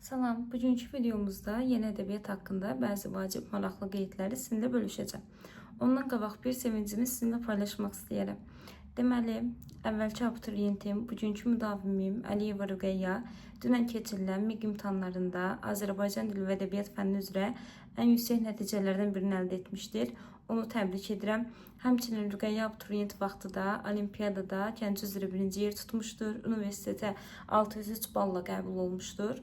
Salam, bugünkü videomuzda yeni ədəbiyyat haqqında bəzi vacib maraqlı qeydləri sizinlə bölüşəcəm. Ondan qabaq bir sevincimi sizinlə paylaşmaq istəyərəm. Deməli, əvvəlki abituriyentim, bugünkü müdavimim Əliyeva Rüqəyya dünən keçirilən MİQ imtahanlarında Azərbaycan dili və ədəbiyyat fənni üzrə ən yüksək nəticələrdən birini əldə etmişdir. Onu təbrik edirəm. Həmçinin Rüqəyya abituriyent vaxtı da olimpiyadada Gəncə üzrə birinci yer tutmuşdur. Universitetə 603 balla qəbul olmuşdur.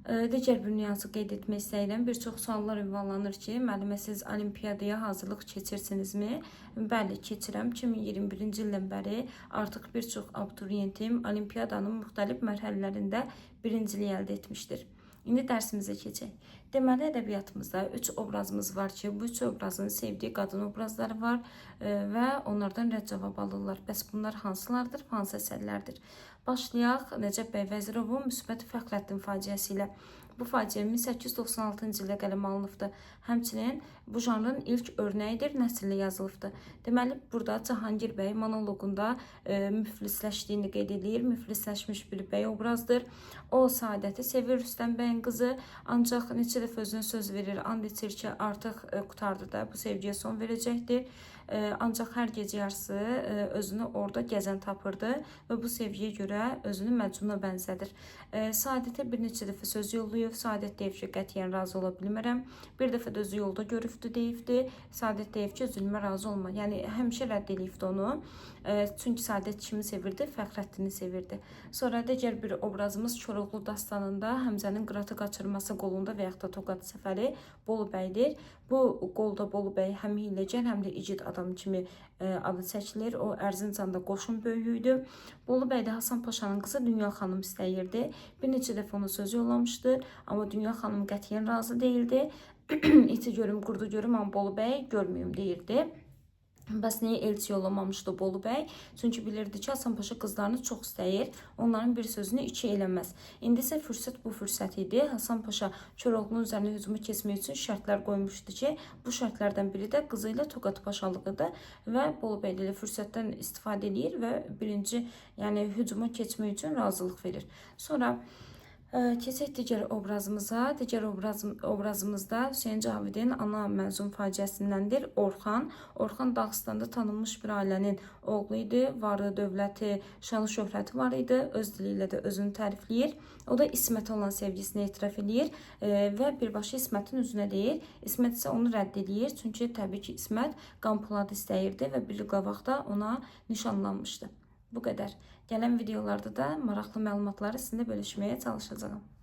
Digər bir nüansı qeyd etmək istəyirəm. Bir çox suallar ünvanlanır ki, müəllimə siz olimpiyadaya hazırlıq keçirsinizmi? Bəli, keçirəm. 2021-ci ildən bəri artıq bir çox abituriyentim olimpiyadanın müxtəlif mərhələlərində birincilik əldə etmişdir. İndi dərsimizə keçək. Deməli, ədəbiyyatımızda 3 obrazımız var ki, bu 3 obrazın sevdiyi qadın obrazları var və onlardan rədd cavab alırlar. Bəs bunlar hansılardır, hansı əsərlərdir? Başlayaq Nəcəf bəy Vəzirovun Müsbət Fəxrəddin faciəsi ilə. Bu faciə 1896-cı ildə qələmə alınıbdır. Həmçinin bu janrın ilk örnəyidir, nəsrlə yazılıbdır. Deməli, burada Cahangir bəy monoloqunda müflisləşdiyini qeyd edir. Müflisləşmiş bir bəy obrazdır. O Saadəti sevir, Rüstəm bəyin qızı, ancaq neçə dəfə özünə söz verir, and içir ki, artıq qutardı da, bu sevgiyə son verəcəkdir. Ancaq hər gecə yarısı özünü orada gəzən tapırdı və bu sevgiyə görə özünü Məcnuna bənzədir. Saadətə bir neçə dəfə söz yollayıb, Saadət deyib ki, qətiyyən razı ola bilmərəm. Bir dəfə də özü yolda görübdü deyibdi. Saadət deyib ki, zülmə razı olma. Yəni həmişə rədd edibdi onu. Çünki Saadət kimi sevirdi? Fəxrəddini sevirdi. Sonra digər bir obrazımız Koroğlu dastanında Həmzənin Qıratı qaçırması qolunda və yaxud da Toqat səfəri Bolu bəydir. Bu qolda Bolu bəy həm hiyləgər, həm də igid adam kimi adı çəkilir. O Ərzincanda qoşun böyüyüydü. Bolu bəy də Hasan Paşanın qızı Dünya xanım istəyirdi. Bir neçə dəfə ona söz yollamışdı, amma Dünya xanım qətiyyən razı değildi. İti görüm, qurdu görüm, amma Bolu bəy görməyim deyirdi. Bəs niyə elçi yollamamışdı Bolu bəy? Çünki bilirdi ki, Hasan Paşa qızlarını çox istəyir. Onların bir sözünü iki eləməz. İndi isə fürsət bu fürsət idi. Hasan Paşa Koroğlunun üzərinə hücumu keçmək üçün şərtlər qoymuşdu ki, bu şərtlərdən biri də qızı ilə Toqat paşalığıdır və Bolu bəy də fürsətdən istifadə edir və birinci, yəni hücuma keçmək üçün razılıq verir. Sonra keçək digər obrazımıza. Digər obrazımızda Hüseyn Cavidin ana mənzum faciəsindəndir. Orxan. Orxan Dağıstanda tanınmış bir ailənin oğlu idi. Varı, dövləti, şanı şöhrəti var idi. Öz dili ilə də özünü tərifləyir. O da İsmətə olan sevgisini etiraf edir və birbaşa İsmətin üzünə deyir. İsmət isə onu rədd edir. Çünki təbii ki, İsmət Qanpoladı istəyirdi və bir il qabaqda ona nişanlanmışdı. Bu qədər. Gələn videolarda da maraqlı məlumatları sizinlə bölüşməyə çalışacağım.